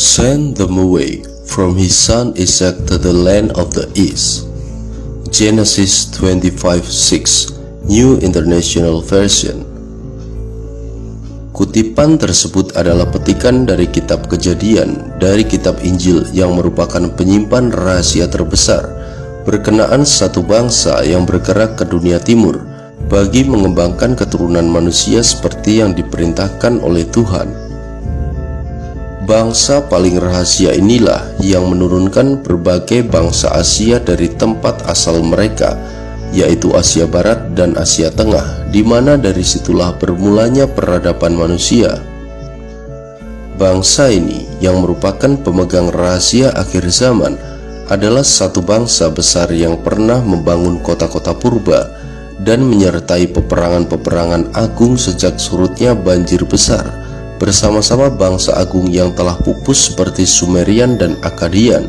sent them away from his son Isaac to the land of the east. Genesis 25:6, New International Version. Kutipan tersebut adalah petikan dari kitab Kejadian dari kitab Injil yang merupakan penyimpan rahasia terbesar berkenaan satu bangsa yang bergerak ke dunia timur bagi mengembangkan keturunan manusia seperti yang diperintahkan oleh Tuhan. Bangsa paling rahasia inilah yang menurunkan berbagai bangsa Asia dari tempat asal mereka, yaitu Asia Barat dan Asia Tengah, di mana dari situlah bermulanya peradaban manusia. Bangsa ini yang merupakan pemegang rahasia akhir zaman adalah satu bangsa besar yang pernah membangun kota-kota purba dan menyertai peperangan-peperangan agung sejak surutnya banjir besar bersama-sama bangsa agung yang telah pupus seperti Sumerian dan Akkadian.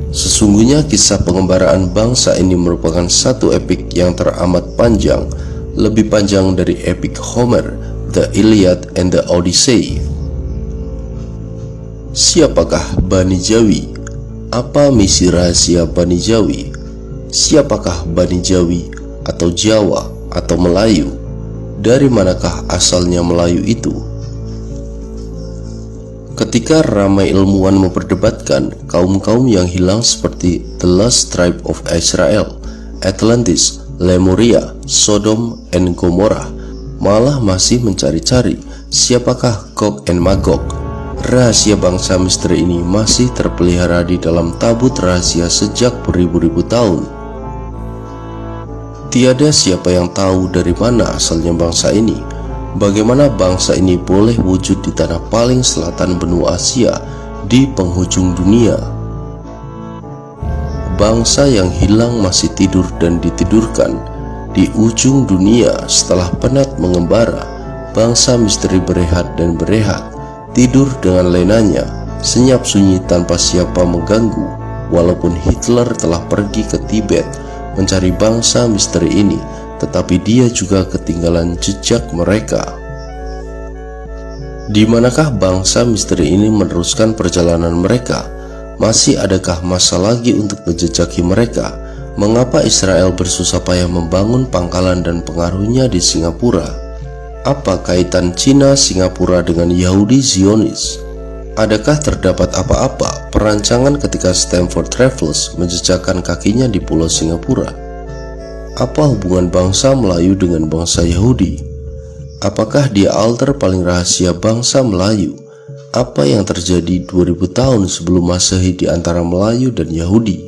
Sesungguhnya kisah pengembaraan bangsa ini merupakan satu epik yang teramat panjang, lebih panjang dari epik Homer, The Iliad and the Odyssey. Siapakah Bani Jawi? Apa misi rahasia Bani Jawi? Siapakah Bani Jawi atau Jawa atau Melayu? Dari manakah asalnya Melayu itu? Ketika ramai ilmuwan memperdebatkan kaum-kaum yang hilang seperti The Lost Tribe of Israel, Atlantis, Lemuria, Sodom, and Gomorrah, malah masih mencari-cari siapakah Gog and Magog. Rahasia bangsa misteri ini masih terpelihara di dalam tabut rahasia sejak beribu-ribu tahun. Tiada siapa yang tahu dari mana asalnya bangsa ini. Bagaimana bangsa ini boleh wujud di tanah paling selatan benua Asia, di penghujung dunia? Bangsa yang hilang masih tidur dan ditidurkan di ujung dunia setelah penat mengembara. Bangsa misteri berehat dan berehat, tidur dengan lenanya, senyap sunyi tanpa siapa mengganggu. Walaupun Hitler telah pergi ke Tibet mencari bangsa misteri ini, tetapi dia juga ketinggalan jejak mereka. Di manakah bangsa misteri ini meneruskan perjalanan mereka? Masih adakah masa lagi untuk menjejaki mereka? Mengapa Israel bersusah payah membangun pangkalan dan pengaruhnya di Singapura? Apa kaitan Cina Singapura dengan Yahudi Zionis? Adakah terdapat apa-apa perancangan ketika Stamford Raffles menjejakkan kakinya di pulau Singapura? Apa hubungan bangsa Melayu dengan bangsa Yahudi? Apakah dia altar paling rahasia bangsa Melayu? Apa yang terjadi 2000 tahun sebelum Masehi di antara Melayu dan Yahudi?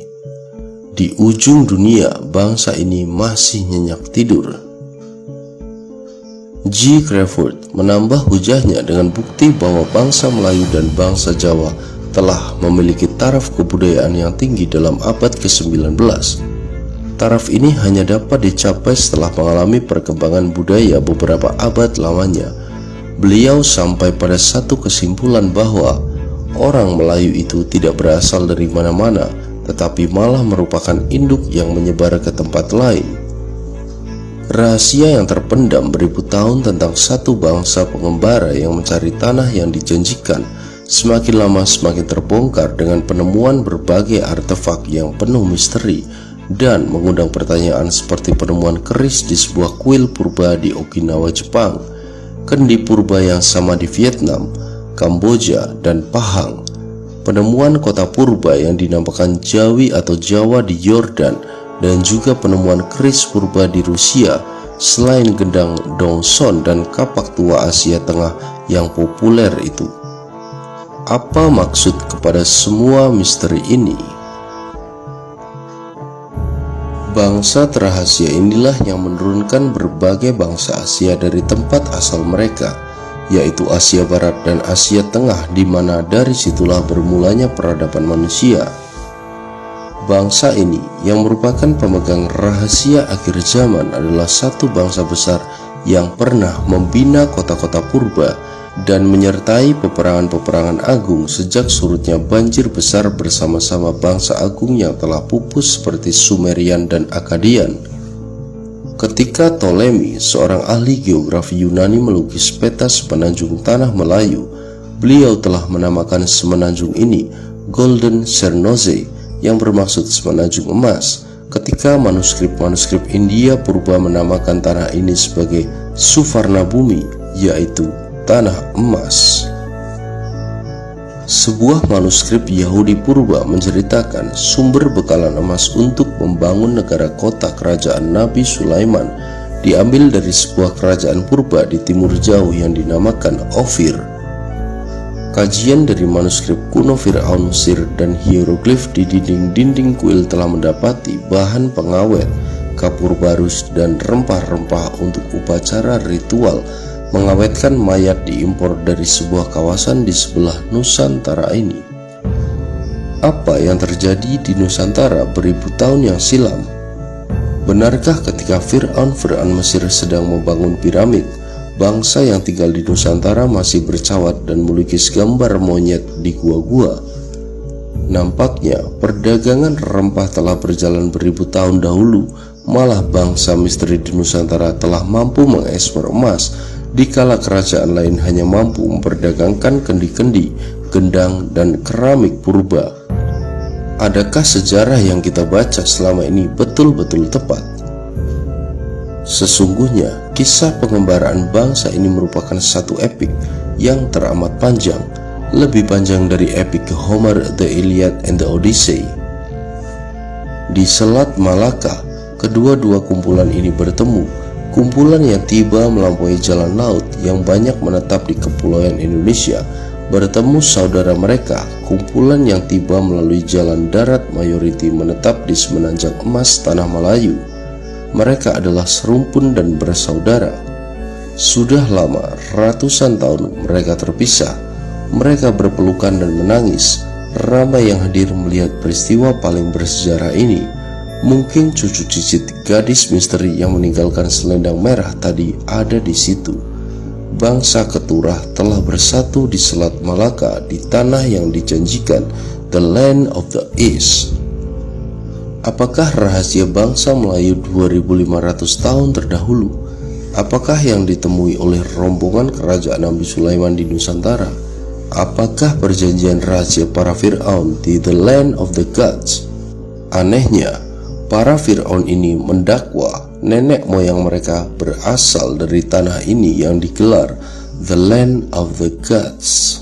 Di ujung dunia, bangsa ini masih nyenyak tidur. G. Crawford menambah hujahnya dengan bukti bahwa bangsa Melayu dan bangsa Jawa telah memiliki taraf kebudayaan yang tinggi dalam abad ke-19. Taraf ini hanya dapat dicapai setelah mengalami perkembangan budaya beberapa abad lamanya. Beliau sampai pada satu kesimpulan bahwa orang Melayu itu tidak berasal dari mana-mana, tetapi malah merupakan induk yang menyebar ke tempat lain. Rahasia yang terpendam beribu tahun tentang satu bangsa pengembara yang mencari tanah yang dijanjikan semakin lama semakin terbongkar dengan penemuan berbagai artefak yang penuh misteri dan mengundang pertanyaan seperti penemuan keris di sebuah kuil purba di Okinawa, Jepang, kendi purba yang sama di Vietnam, Kamboja, dan Pahang, penemuan kota purba yang dinamakan Jawi atau Jawa di Yordan, dan juga penemuan keris purba di Rusia selain gendang Dongson dan kapak tua Asia Tengah yang populer itu. Apa maksud kepada semua misteri ini? Bangsa terahasia inilah yang menurunkan berbagai bangsa Asia dari tempat asal mereka, yaitu Asia Barat dan Asia Tengah, di mana dari situlah bermulanya peradaban manusia. Bangsa ini yang merupakan pemegang rahasia akhir zaman adalah satu bangsa besar yang pernah membina kota-kota purba dan menyertai peperangan-peperangan agung sejak surutnya banjir besar bersama-sama bangsa agung yang telah pupus seperti Sumerian dan Akkadian. Ketika Ptolemy, seorang ahli geografi Yunani, melukis peta sepenanjung tanah Melayu, Beliau telah menamakan semenanjung ini Golden Cernozay, yang bermaksud semenanjung emas, ketika manuskrip-manuskrip India purba menamakan tanah ini sebagai Suvarna Bumi, yaitu tanah emas. Sebuah manuskrip Yahudi purba menceritakan sumber bekalan emas untuk membangun negara kota kerajaan Nabi Sulaiman diambil dari sebuah kerajaan purba di timur jauh yang dinamakan Ofir. Kajian dari manuskrip kuno Fir'aun Mesir dan hieroglif di dinding-dinding kuil telah mendapati bahan pengawet, kapur barus, dan rempah-rempah untuk upacara ritual mengawetkan mayat diimpor dari sebuah kawasan di sebelah Nusantara ini. Apa yang terjadi di Nusantara beribu tahun yang silam? Benarkah ketika Fir'aun Mesir sedang membangun piramid, bangsa yang tinggal di Nusantara masih bercawat dan melukis gambar monyet di gua-gua? Nampaknya perdagangan rempah telah berjalan beribu tahun dahulu, malah bangsa misteri di Nusantara telah mampu mengekspor emas, dikala kerajaan lain hanya mampu memperdagangkan kendi-kendi, gendang, dan keramik purba. Adakah sejarah yang kita baca selama ini betul-betul tepat? Sesungguhnya, kisah pengembaraan bangsa ini merupakan satu epik yang teramat panjang, lebih panjang dari epik Homer, The Iliad, and the Odyssey. Di Selat Malaka, kedua-dua kumpulan ini bertemu. Kumpulan yang tiba melampaui jalan laut yang banyak menetap di kepulauan Indonesia bertemu saudara mereka, kumpulan yang tiba melalui jalan darat mayoriti menetap di semenanjung emas Tanah Melayu. Mereka adalah serumpun dan bersaudara. Sudah lama, ratusan tahun mereka terpisah. Mereka berpelukan dan menangis. Ramai yang hadir melihat peristiwa paling bersejarah ini. Mungkin cucu cicit gadis misteri yang meninggalkan selendang merah tadi ada di situ. Bangsa Keturah telah bersatu di Selat Malaka, di tanah yang dijanjikan, the land of the East. Apakah rahasia bangsa Melayu 2500 tahun terdahulu? Apakah yang ditemui oleh rombongan kerajaan Nabi Sulaiman di Nusantara? Apakah perjanjian rahasia para Fir'aun di the land of the gods? Anehnya, para Fir'aun ini mendakwa nenek moyang mereka berasal dari tanah ini yang digelar the land of the gods.